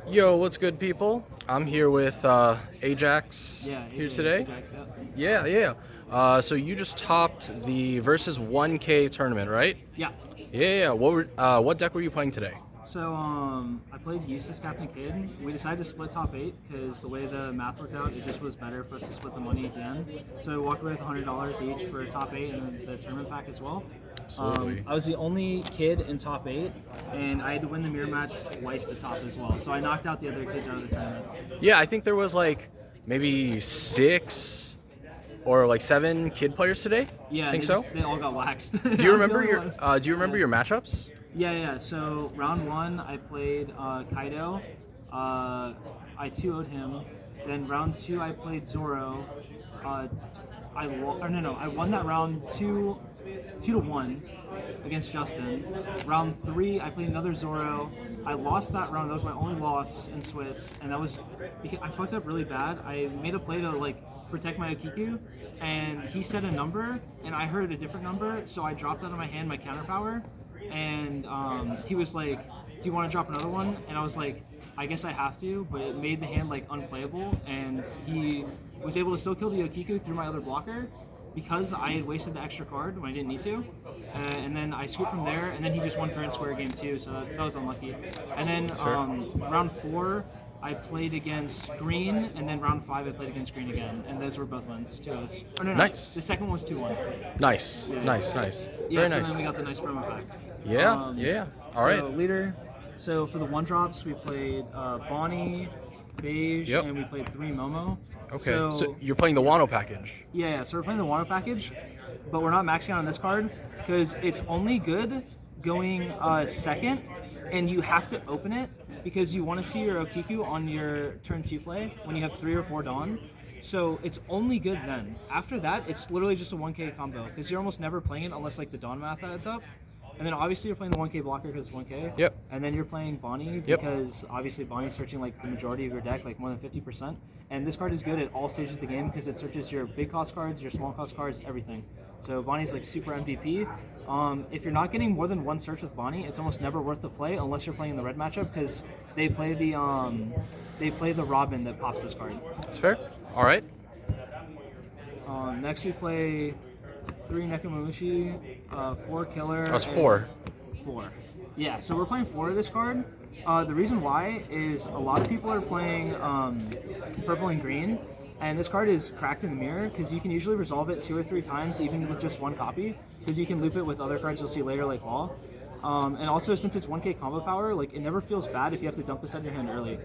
Yo, what's good, people? I'm here with Ajax Yeah, here AJ, today. Ajax, Yeah, yeah. So you just topped the versus 1K tournament, right? yeah. Yeah, yeah. What deck were you playing today? So I played eustass Captain Kid. We decided to split top eight because the way the math worked out, it just was better for us to split the money at the end. So we walked away with $100 each for top eight and then the tournament pack as well. Absolutely. I was the only kid in top eight, and I had to win the mirror match twice to top as well. So I knocked out the other kids out of the tournament. Yeah, I think there was like maybe 6 or 7 kid players today. Yeah, Think so? they all got waxed. Do you remember your your matchups? Yeah. So round one, I played Kaido. I 2-0'd him. Then round two, I played Zoro. I won that round 2-1 against Justin. Round three, I played another Zoro. I lost that round. That was my only loss in Swiss, and that was because I fucked up really bad. I made a play to protect my Okiku, and he said a number, and I heard a different number, so I dropped out of my hand my counter power, and he was like, "Do you want to drop another one?" And I was like, "I guess I have to," but it made the hand unplayable, and he was able to still kill the Okiku through my other blocker because I had wasted the extra card when I didn't need to, and then I scooped from there, and then he just won fair and square game two, so that was unlucky. And then round four, I played against green, and then round five I played against green again, and those were both wins, 2-0s. Oh no, Nice. the second one was 2-1. Nice, Yeah. nice, nice. Yeah, Very so nice. then we got the nice promo pack. Yeah, yeah. All right. So leader. So for the one drops, we played Bonnie, Beige, Yep. and we played 3 Momo. Okay. So, So you're playing the Wano package. yeah. So we're playing the Wano package, but we're not maxing out on this card because it's only good going second, and you have to open it because you want to see your Okiku on your turn 2 play when you have 3 or 4 Dawn. So it's only good then. After that, it's literally just a 1K combo because you're almost never playing it unless the Dawn math adds up. And then obviously you're playing the 1K blocker because it's 1K. Yep. And then you're playing Bonnie Yep. because obviously Bonnie's searching the majority of your deck, more than 50%. And this card is good at all stages of the game because it searches your big cost cards, your small cost cards, everything. So Bonnie's super MVP. If you're not getting more than one search with Bonnie, it's almost never worth the play unless you're playing in the red matchup because they play the Robin that pops this card. That's fair. All right. Next we play 3 Nekomamushi, 4 Killer. That's 4. 4. Yeah, so we're playing 4 of this card. The reason why is a lot of people are playing purple and green, and this card is cracked in the mirror because you can usually resolve it 2 or 3 times even with just one copy because you can loop it with other cards you'll see later like Law. And also since it's 1K combo power, it never feels bad if you have to dump this out of your hand early.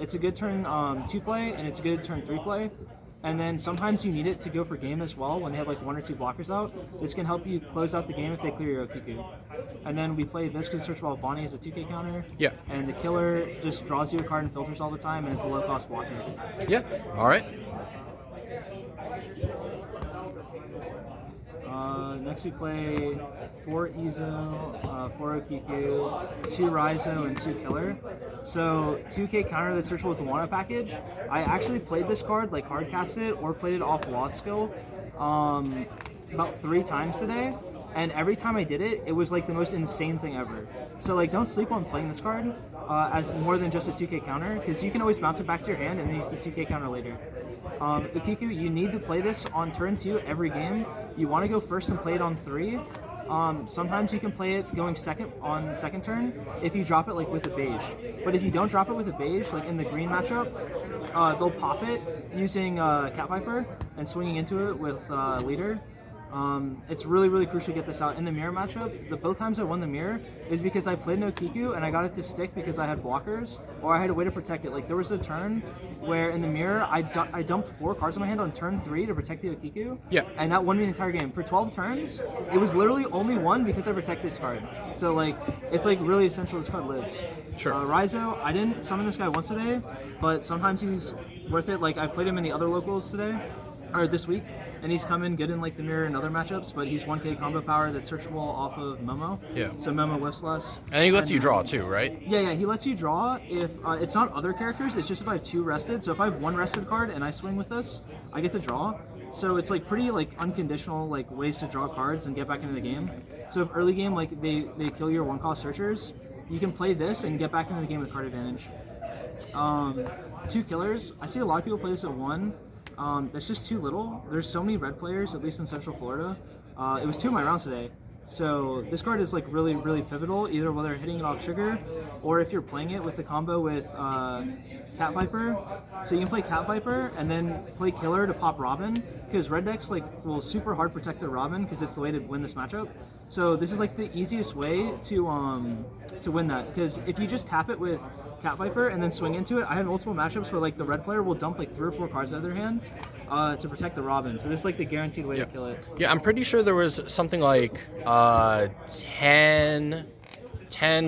It's a good turn 2 play and it's a good turn 3 play. And then sometimes you need it to go for game as well when they have 1 or 2 blockers out. This can help you close out the game if they clear your Okiku. And then we play this because Search Ball Bonnie is a 2K counter. Yeah. And the killer just draws you a card and filters all the time, and it's a low cost blocker. Yeah. All right. Next we play 4 Izo, 4 Okiku, 2 Raizo, and 2 Killer. So 2K counter that's searchable with the Wano package. I actually played this card, hard cast it, or played it off Law skill about 3 times today. And every time I did it, it was the most insane thing ever. So don't sleep on playing this card as more than just a 2K counter, because you can always bounce it back to your hand and then use the 2K counter later. Okiku, you need to play this on turn 2 every game. You want to go first and play it on 3. Sometimes you can play it going second on second turn if you drop it with a beige. But if you don't drop it with a beige, in the green matchup, they'll pop it using Cat Viper and swinging into it with leader. It's really, really crucial to get this out. In the mirror matchup, both times I won the mirror is because I played no Kiku and I got it to stick because I had blockers or I had a way to protect it. There was a turn where in the mirror I dumped 4 cards in my hand on turn 3 to protect the Okiku. Yeah. And that won me the entire game. For 12 turns, it was literally only won because I protect this card. So it's really essential this card lives. Sure. Raizo, I didn't summon this guy once today, but sometimes he's worth it. I played him in the other locals today, or this week. And he's come in good in the mirror and other matchups, but he's 1K combo power that's searchable off of Momo. Yeah. So Momo whiffs less. And he lets you draw too, right? Yeah, he lets you draw if it's not other characters, it's just if I have 2 rested. So if I have 1 rested card and I swing with this, I get to draw. So it's pretty unconditional ways to draw cards and get back into the game. So if early game they kill your 1-cost searchers, you can play this and get back into the game with card advantage. Two killers. I see a lot of people play this at 1. That's just too little. There's so many red players, at least in Central Florida. It was 2 of my rounds today. So this card is like really, really pivotal, either while they're hitting it off trigger, or if you're playing it with the combo with Cat Viper. So you can play Cat Viper and then play Killer to pop Robin, because red decks will super hard protect their Robin because it's the way to win this matchup. So this is like the easiest way to win that, because if you just tap it with Cat Viper and then swing into it, I have multiple matchups where like the red player will dump like 3 or 4 cards out of their hand to protect the Robin. So this is like the guaranteed way to kill it. Yeah, I'm pretty sure there was something like 10,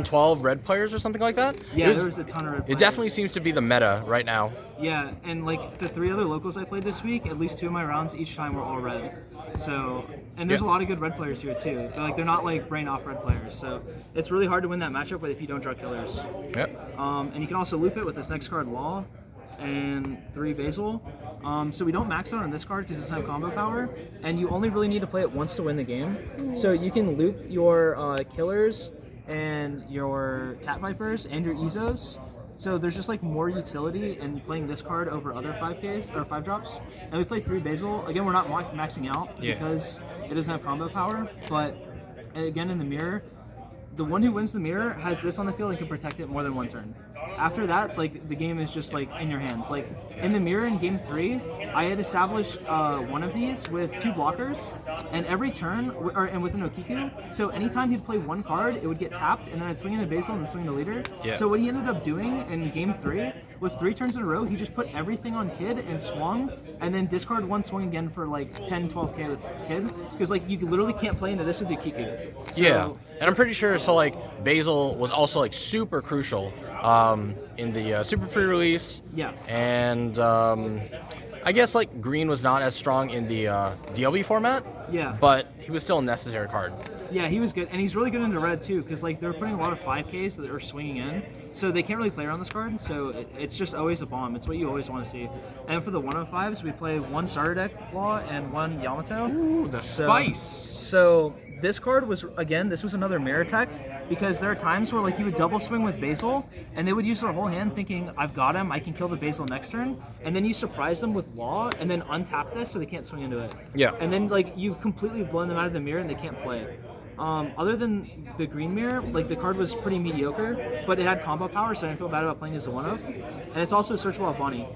12 red players or something like that. Yeah, there was a ton of red players. It definitely seems to be the meta right now. Yeah, and like the 3 other locals I played this week, at least 2 of my rounds each time were all red. So, and there's a lot of good red players here too. They're not like brain off red players. So it's really hard to win that matchup, but if you don't draw killers. Yep. And you can also loop it with this next card, Law, and 3 Basil. So we don't max out on this card because it's not combo power, and you only really need to play it once to win the game. So you can loop your killers and your Cat Vipers and your Ezos. So there's just like more utility in playing this card over other 5Ks or 5 drops. And we play 3 Basil. Again, we're not maxing out because it doesn't have combo power, but again in the mirror, the one who wins the mirror has this on the field and can protect it more than 1 turn. After that, like the game is just like in your hands. Like in the mirror in game 3, I had established one of these with 2 blockers, and every turn, and with an Okiku. So anytime he'd play 1 card, it would get tapped, and then I'd swing into Basil and then swing into leader. Yeah. So what he ended up doing in game 3 was 3 turns in a row, he just put everything on Kid and swung, and then discard 1, swing again for like 10, 12k with Kid, because like you literally can't play into this with the Okiku. So, yeah. And I'm pretty sure, so like Basil was also like super crucial in the super pre-release. Yeah. And I guess like green was not as strong in the DLB format. Yeah. But he was still a necessary card. Yeah, he was good, and he's really good into red too, because like they're putting a lot of 5Ks that are swinging in, so they can't really play around this card. So it's just always a bomb. It's what you always want to see. And for the 105s, we play 1 starter deck Law and 1 Yamato. Ooh, the spice. So this card was, again, this was another mirror tech, because there are times where like you would double swing with Basil, and they would use their whole hand thinking, I've got him, I can kill the Basil next turn, and then you surprise them with Law, and then untap this so they can't swing into it. Yeah. And then like you've completely blown them out of the mirror and they can't play it. Other than the green mirror, like the card was pretty mediocre, but it had combo power, so I didn't feel bad about playing as a 1-of. And it's also searchable at Bonnie.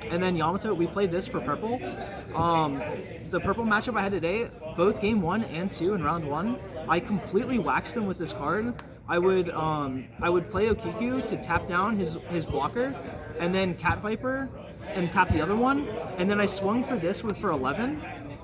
And then Yamato, we played this for purple. The purple matchup I had today, both game 1 and 2 in round 1, I completely waxed them with this card. I would play Okiku to tap down his blocker, and then Cat Viper and tap the other one, and then I swung for this for 11.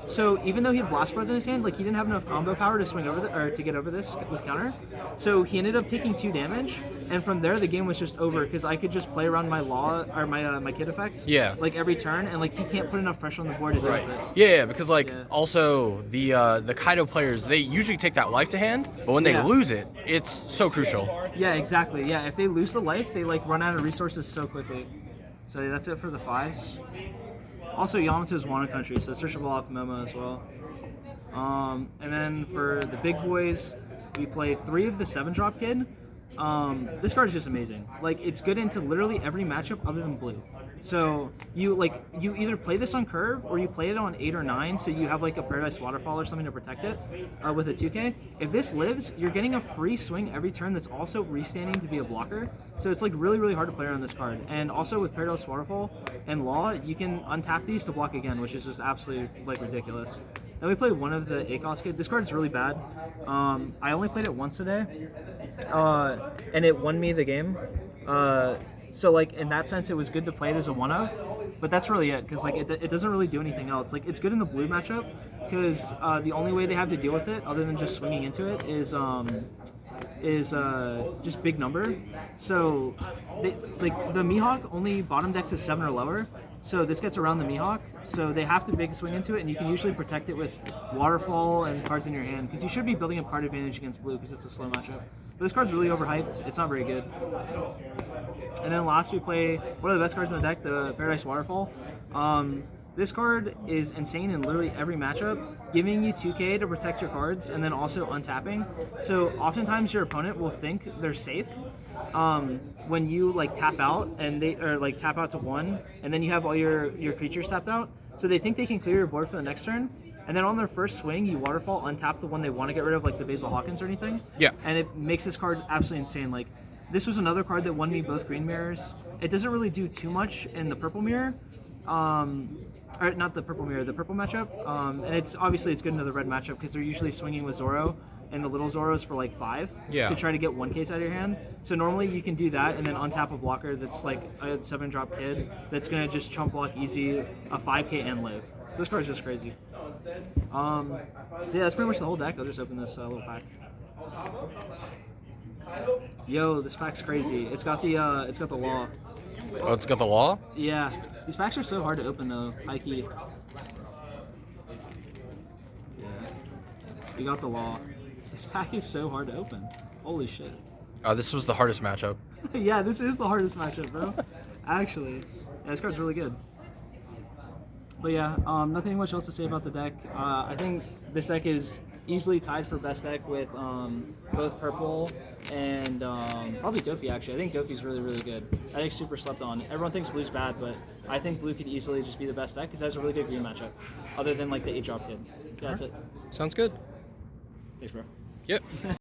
So even though he had Blast Breath in his hand, like he didn't have enough combo power to swing over or to get over this with counter. So he ended up taking 2 damage, and from there the game was just over, because I could just play around my Law or my Kid effect. Yeah. Like every turn, and like he can't put enough pressure on the board to deal with it. Yeah, because like also the Kaido players, they usually take that life to hand, but when they lose it, it's so crucial. Yeah, exactly. Yeah, if they lose the life, they like run out of resources so quickly. So that's it for the 5s. Also, Yamato's Wano Country, so searchable off Momo as well. And then for the big boys, we play 3 of the 7-drop Kid. This card is just amazing. Like, it's good into literally every matchup other than blue. So you either play this on curve or you play it on 8 or 9, so you have like a Paradise Waterfall or something to protect it with a 2K. If this lives, you're getting a free swing every turn that's also restanding to be a blocker. So it's like really, really hard to play around this card. And also with Paradise Waterfall and Law, you can untap these to block again, which is just absolutely like ridiculous. Then we played 1 of the ACOS Kid. This card is really bad. I only played it once today, and it won me the game. So like in that sense, it was good to play it as a 1-of, but that's really it, because like it doesn't really do anything else. Like it's good in the blue matchup, because the only way they have to deal with it, other than just swinging into it, is just big number. So like the Mihawk only bottom decks is 7 or lower, so this gets around the Mihawk, so they have to big swing into it, and you can usually protect it with Waterfall and cards in your hand, because you should be building up card advantage against blue, because it's a slow matchup. But this card's really overhyped. It's not very good. And then last we play one of the best cards in the deck, the Paradise Waterfall. This card is insane in literally every matchup, giving you 2K to protect your cards and then also untapping. So oftentimes your opponent will think they're safe, when you like tap out and they or like tap out to 1, and then you have all your creatures tapped out, so they think they can clear your board for the next turn. And then on their first swing, you waterfall, untap the one they want to get rid of, like the Basil Hawkins or anything. Yeah. And it makes this card absolutely insane. Like, this was another card that won me both green mirrors. It doesn't really do too much in the purple mirror. Or not the purple mirror, the purple matchup. And it's obviously it's good into the red matchup because they're usually swinging with Zoro and the little Zoros for like 5 Yeah. to try to get 1 case out of your hand. So normally you can do that and then untap a blocker that's like a 7-drop kid that's going to just chump block easy, a 5k and live. So this card's just crazy. So yeah, that's pretty much the whole deck. I'll just open this little pack. Yo, this pack's crazy. It's got the law. Oh, it's got the law? Yeah, these packs are so hard to open though. High key. Yeah, we got the law. This pack is so hard to open. Holy shit. This was the hardest matchup. Yeah, this is the hardest matchup, bro. Actually, yeah, this card's really good. But yeah, nothing much else to say about the deck. I think this deck is easily tied for best deck with both purple and probably Dofi actually. I think Dofi's really, really good. I think super slept on. Everyone thinks blue's bad, but I think blue could easily just be the best deck because it has a really good green matchup, other than like the 8-drop kid. Yeah, that's it. Sounds good. Thanks, bro. Yep.